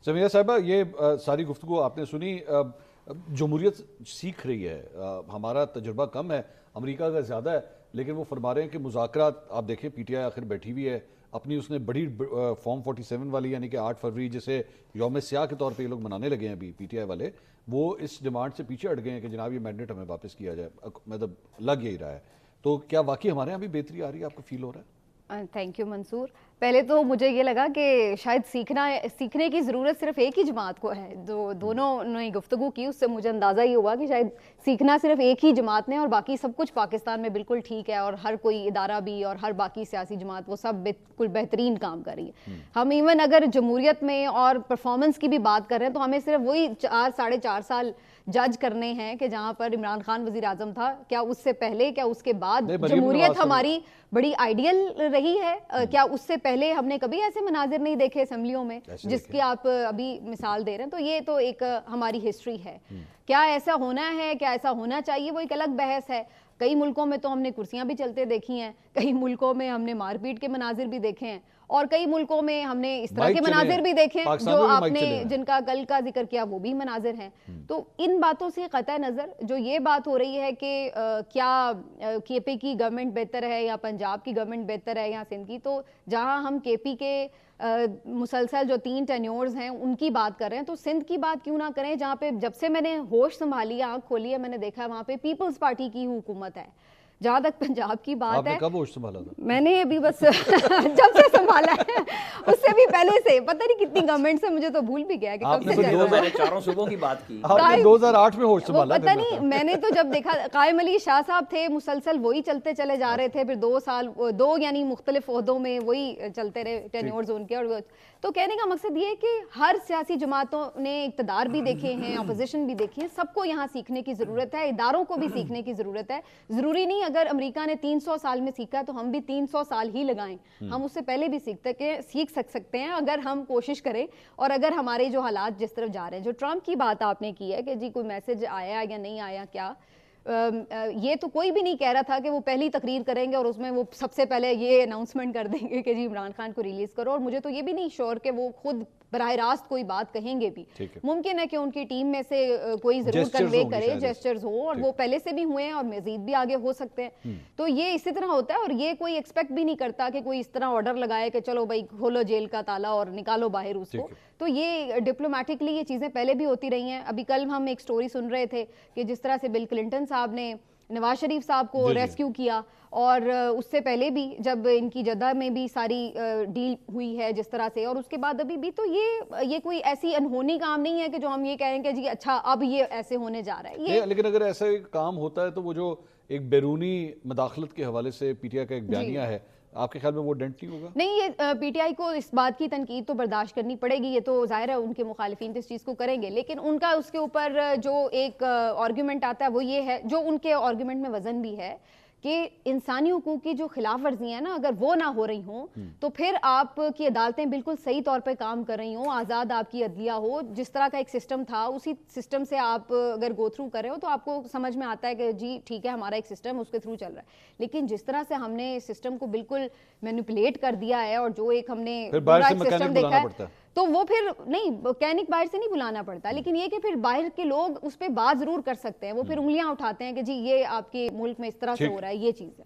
سمیرہ صاحبہ، یہ ساری گفتگو آپ نے سنی. جمہوریت سیکھ رہی ہے، ہمارا تجربہ کم ہے، امریکہ کا زیادہ ہے، لیکن وہ فرما رہے ہیں کہ مذاکرات آپ دیکھیں پی ٹی آئی آخر بیٹھی ہوئی ہے اپنی، اس نے بڑی فارم 47 والی، یعنی کہ 8 فروری جسے یوم سیاہ کے طور پہ یہ لوگ منانے لگے ہیں ابھی پی ٹی آئی والے، وہ اس ڈیمانڈ سے پیچھے ہٹ گئے ہیں کہ جناب یہ مینڈیٹ ہمیں واپس کیا جائے. مطلب لگ یہی رہا ہے. تو کیا واقعی ہمارے یہاں بھی بہتری آ رہی ہے؟ آپ کو فیل ہو رہا ہے؟ تھینک یو منصور. پہلے تو مجھے یہ لگا کہ شاید سیکھنے کی ضرورت صرف ایک ہی جماعت کو ہے. جو دونوں نے گفتگو کی اس سے مجھے اندازہ یہ ہوا کہ شاید سیکھنا صرف ایک ہی جماعت نے، اور باقی سب کچھ پاکستان میں بالکل ٹھیک ہے، اور ہر کوئی ادارہ بھی اور ہر باقی سیاسی جماعت وہ سب بالکل بہترین کام کر رہی ہے. ہم ایون اگر جمہوریت میں اور پرفارمنس کی بھی بات کر رہے ہیں تو ہمیں صرف وہی 4-4.5 سال جج کرنے ہیں کہ جہاں پر عمران خان وزیر اعظم تھا، کیا اس سے پہلے، کیا اس کے بعد جمہوریت ہماری بڑی آئیڈیل رہی ہے؟ کیا اس سے پہلے ہم نے کبھی ایسے مناظر نہیں دیکھے اسمبلیوں میں جس کی آپ ابھی مثال دے رہے ہیں؟ تو یہ تو ایک ہماری ہسٹری ہے. کیا ایسا ہونا ہے، کیا ایسا ہونا چاہیے، وہ ایک الگ بحث ہے. کئی ملکوں میں تو ہم نے کرسیاں بھی چلتے دیکھی ہیں، کئی ملکوں میں ہم نے مار پیٹ کے مناظر بھی دیکھے ہیں، اور کئی ملکوں میں ہم نے اس طرح کے مناظر بھی دیکھے ہیں جو آپ نے جن کا کل کا ذکر کیا وہ بھی مناظر ہیں. تو ان باتوں سے قطع نظر جو یہ بات ہو رہی ہے کہ کیا کے پی کی گورنمنٹ بہتر ہے یا پنجاب کی گورنمنٹ بہتر ہے یا سندھ کی، تو جہاں ہم کے پی کے مسلسل جو 3 ٹینیورز ہیں ان کی بات کر رہے ہیں تو سندھ کی بات کیوں نہ کریں، جہاں پہ جب سے میں نے ہوش سنبھالی ہے، آنکھ کھولی ہے، میں نے دیکھا وہاں پہ پیپلز پارٹی کی حکومت ہے. جہاں تک پنجاب کی بات ہے، آپ نے کب ہوش سنبھالا تھا؟ میں نے ابھی بس جب سے سنبھالا ہے، اس سے بھی پہلے سے پتہ نہیں کتنی گورنمنٹ سے مجھے تو بھول بھی گیا کہ کب سے چل رہا ہے. 2004 صوبوں کی بات کی، آپ نے 2008 میں ہوش سنبھالا. پتہ نہیں، میں نے تو جب دیکھا قائم علی شاہ صاحب تھے، مسلسل وہی چلتے چلے جا رہے تھے، پھر 2 سال یعنی مختلف عہدوں میں وہی چلتے رہے ٹینیورز ان کے. اور تو کہنے کا مقصد یہ ہے کہ ہر سیاسی جماعتوں نے اقتدار بھی دیکھے ہیں، اپوزیشن بھی دیکھی ہے، سب کو یہاں سیکھنے کی ضرورت ہے، اداروں کو بھی سیکھنے کی ضرورت ہے. ضروری نہیں اگر امریکہ نے 300 سال میں سیکھا تو ہم بھی 300 سال ہی لگائیں، ہم اس سے پہلے بھی سیکھ سکتے ہیں اگر ہم کوشش کریں، اور اگر ہمارے جو حالات جس طرف جا رہے ہیں. جو ٹرمپ کی بات آپ نے کی ہے کہ جی کوئی میسج آیا یا نہیں آیا، کیا یہ تو کوئی بھی نہیں کہہ رہا تھا کہ وہ پہلی تقریر کریں گے اور اس میں وہ سب سے پہلے یہ اناؤنسمنٹ کر دیں گے کہ جی عمران خان کو ریلیز کرو. اور مجھے تو یہ بھی نہیں شور کہ وہ خود براہ راست کوئی بات کہیں گے بھی. ممکن ہے کہ ان کی ٹیم میں سے کوئی ضرور کنوے کرے، جیسچرز ہو، اور وہ پہلے سے بھی ہوئے ہیں اور مزید بھی آگے ہو سکتے ہیں. تو یہ اسی طرح ہوتا ہے، اور یہ کوئی ایکسپیکٹ بھی نہیں کرتا کہ کوئی اس طرح آرڈر لگائے کہ چلو بھائی کھولو جیل کا تالا اور نکالو باہر اس کو. تو یہ ڈپلومیٹکلی یہ چیزیں پہلے بھی ہوتی رہی ہیں. ابھی کل ہم ایک سٹوری سن رہے تھے کہ جس طرح سے بل کلنٹن صاحب نے نواز شریف صاحب کو ریسکیو کیا، اور اس سے پہلے بھی جب ان کی جدہ میں بھی ساری ڈیل ہوئی ہے جس طرح سے، اور اس کے بعد ابھی بھی. تو یہ کوئی ایسی انہونی کام نہیں ہے کہ جو ہم یہ کہیں کہ جی اچھا اب یہ ایسے ہونے جا رہا ہے. لیکن اگر ایسا کام ہوتا ہے تو وہ جو ایک بیرونی مداخلت کے حوالے سے پی ٹی آئی کا ایک بیانیہ ہے، آپ کے خیال میں وہ ڈنٹ نہیں ہوگا؟ نہیں، یہ پی ٹی آئی کو اس بات کی تنقید تو برداشت کرنی پڑے گی، یہ تو ظاہر ہے ان کے مخالفین اس چیز کو کریں گے، لیکن ان کا اس کے اوپر جو ایک آرگیومنٹ آتا ہے وہ یہ ہے، جو ان کے آرگیومنٹ میں وزن بھی ہے، کہ انسانی حقوق کی جو خلاف ورزیاں ہیں نا، اگر وہ نہ ہو رہی ہوں تو پھر آپ کی عدالتیں بالکل صحیح طور پہ کام کر رہی ہوں، آزاد آپ کی عدلیہ ہو، جس طرح کا ایک سسٹم تھا اسی سسٹم سے آپ اگر گو تھرو کر رہے ہو تو آپ کو سمجھ میں آتا ہے کہ جی ٹھیک ہے ہمارا ایک سسٹم اس کے تھرو چل رہا ہے. لیکن جس طرح سے ہم نے سسٹم کو بالکل مینیپولیٹ کر دیا ہے، اور جو ایک ہم نے سسٹم دیکھا ہے، تو وہ پھر نہیں مکینک باہر سے نہیں بلانا پڑتا، لیکن یہ کہ پھر باہر کے لوگ اس پہ بات ضرور کر سکتے ہیں. وہ پھر انگلیاں اٹھاتے ہیں کہ جی یہ آپ کے ملک میں اس طرح سے ہو رہا ہے، یہ چیز ہے.